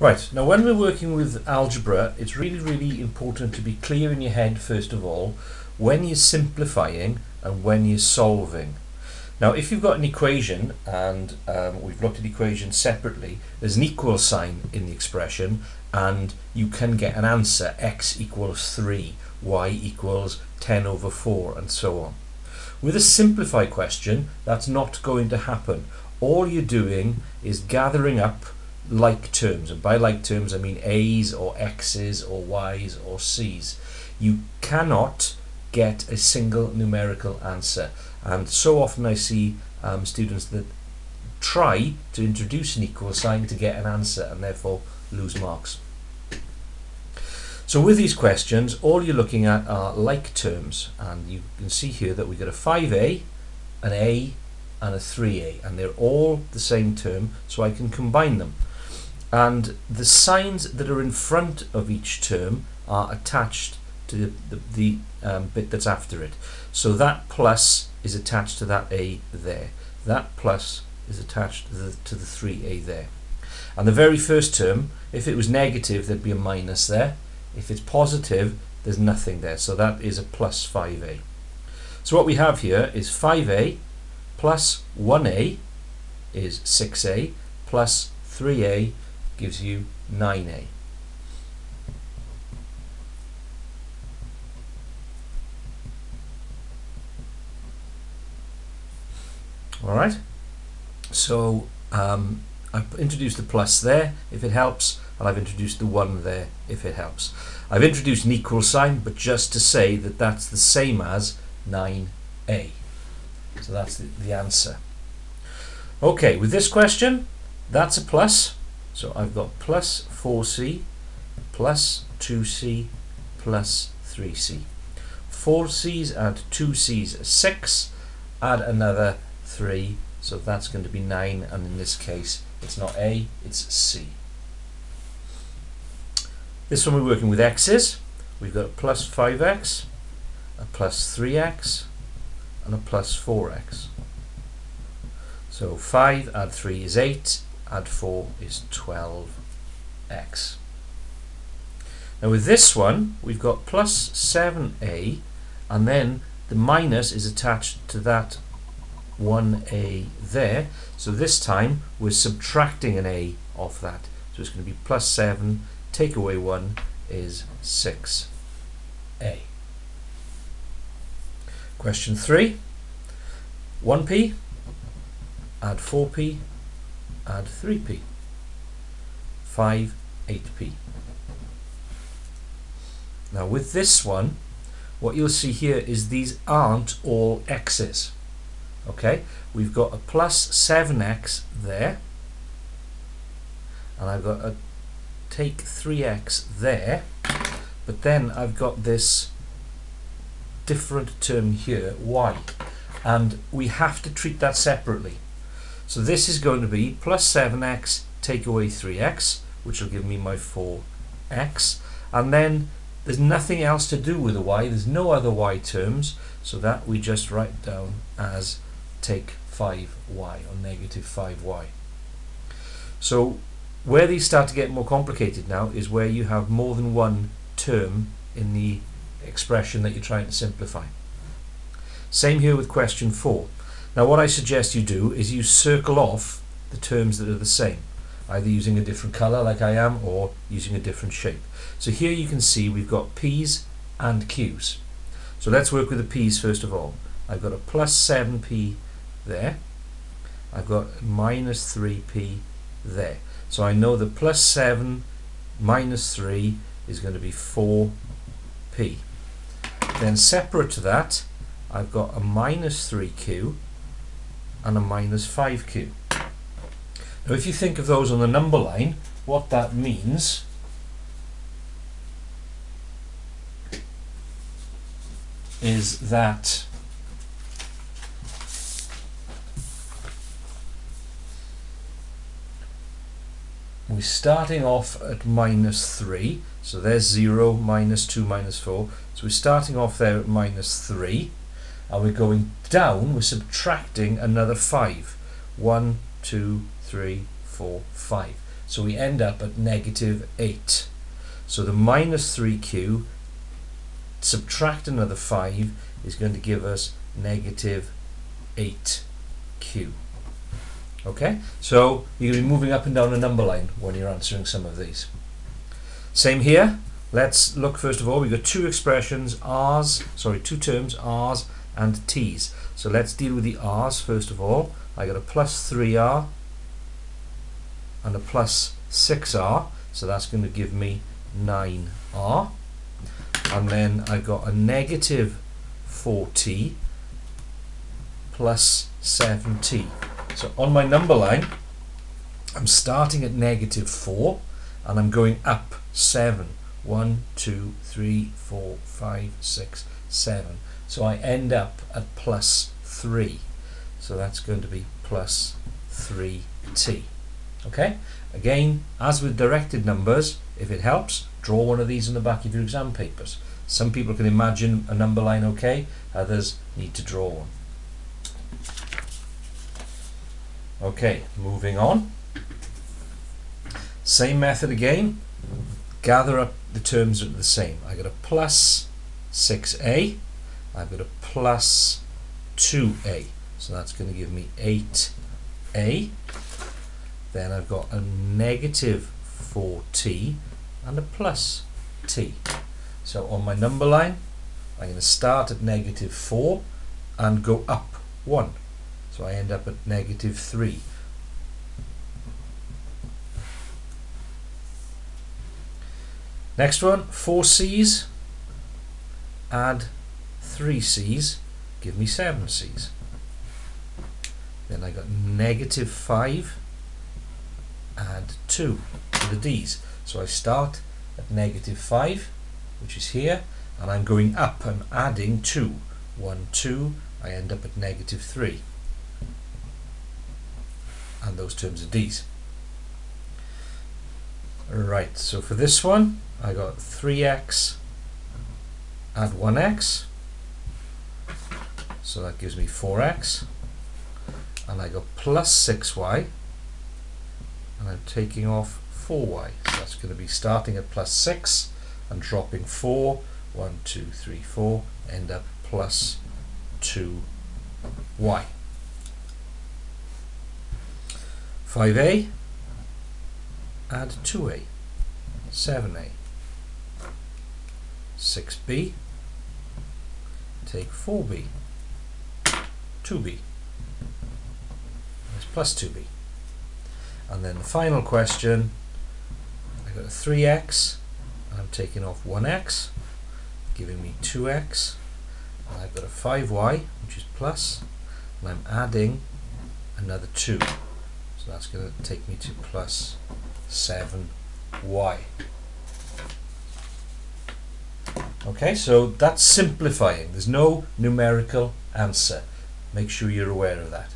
Right, now when we're working with algebra, it's really important to be clear in your head first of all when you're simplifying and when you're solving. Now if you've got an equation and we've looked at equations separately, there's an equal sign in the expression and you can get an answer: x equals 3, y equals 10 over 4 and so on. With a simplified question, that's not going to happen. All you're doing is gathering up like terms, and by like terms I mean a's or x's or y's or c's. You cannot get a single numerical answer, and so often I see students that try to introduce an equal sign to get an answer and therefore lose marks. So with these questions, all you're looking at are like terms, and you can see here that we get a 5a, an a and a 3a, and they're all the same term, so I can combine them. And the signs that are in front of each term are attached to the bit that's after it. So that plus is attached to that a there. That plus is attached to the 3a there. And the very first term, if it was negative, there'd be a minus there. If it's positive, there's nothing there. So that is a plus 5a. So what we have here is 5a plus 1a is 6a plus 3a gives you 9a. Alright, so I've introduced the plus there if it helps, and I've introduced the 1 there if it helps. I've introduced an equal sign, but just to say that that's the same as 9a. So that's the answer. Okay, with this question, that's a plus. So I've got plus 4c plus 2c plus 3c. 4c's add 2c's is 6, add another 3, so that's going to be 9, and in this case it's not a, it's c. This one we're working with x's. We've got a plus 5x, a plus 3x and a plus 4x. So 5 add 3 is 8, add 4 is 12x. Now with this one we've got plus 7a, and then the minus is attached to that 1a there, so this time we're subtracting an a off that, so it's going to be plus 7 take away 1 is 6a. Question 3, 1p add 4p add 3p, 5 8p. Now with this one, what you'll see here is these aren't all x's. Okay, we've got a plus 7x there, and I've got a take 3x there, but then I've got this different term here, y, and we have to treat that separately. So this is going to be plus 7x take away 3x, which will give me my 4x, and then there's nothing else to do with the y, there's no other y terms, so that we just write down as take 5y, or negative 5y. So where these start to get more complicated now is where you have more than one term in the expression that you're trying to simplify. Same here with question 4. Now what I suggest you do is you circle off the terms that are the same, either using a different color like I am or using a different shape. So here you can see we've got p's and q's. So let's work with the p's first of all. I've got a plus 7p there, I've got minus 3p there. So I know that plus 7 minus 3 is going to be 4p. Then separate to that, I've got a minus 3q and a minus 5q. Now if you think of those on the number line, what that means is that we're starting off at minus 3, so there's 0, minus 2, minus 4, so we're starting off there at minus 3, and we're going down, we're subtracting another 5. 1, 2, 3, 4, 5. so we end up at negative 8. So the minus 3q, subtract another 5, is going to give us negative 8q. Okay, so you're going to be moving up and down a number line when you're answering some of these. Same here. Let's look first of all. We've got two expressions, two terms, r's and t's. So let's deal with the r's first of all. I got a plus 3r and a plus 6r, so that's going to give me 9r. And then I've got a negative 4t plus 7t. So on my number line, I'm starting at negative 4 and I'm going up 7. 1, 2, 3, 4, 5, 6, 7. So I end up at plus 3. So that's going to be plus 3t. Okay? Again, as with directed numbers, if it helps, draw one of these in the back of your exam papers. Some people can imagine a number line okay, others need to draw one. Okay, moving on. Same method again. Gather up the terms that are the same. I got a plus 6a, I've got a plus 2a, so that's going to give me 8a. Then I've got a negative 4t and a plus t. So on my number line, I'm going to start at negative 4 and go up 1. So I end up at negative 3. Next one, 4c's, add 3c's, give me 7c's. Then I got negative 5, add 2 to the d's. So I start at negative 5, which is here, and I'm going up, I'm adding 2. 1, 2, I end up at negative 3. And those terms are d's. Right, so for this one, I got 3x, add 1x, so that gives me 4x, and I got plus 6y, and I'm taking off 4y, so that's going to be starting at plus 6 and dropping 4, 1, 2, 3, 4, end up plus 2y. 5a, add 2a, 7a. 6b, take 4b, 2b, that's plus 2b. And then the final question, I've got a 3x, and I'm taking off 1x, giving me 2x, and I've got a 5y, which is plus, and I'm adding another 2. So that's going to take me to plus 7y. Okay, so that's simplifying. There's no numerical answer. Make sure you're aware of that.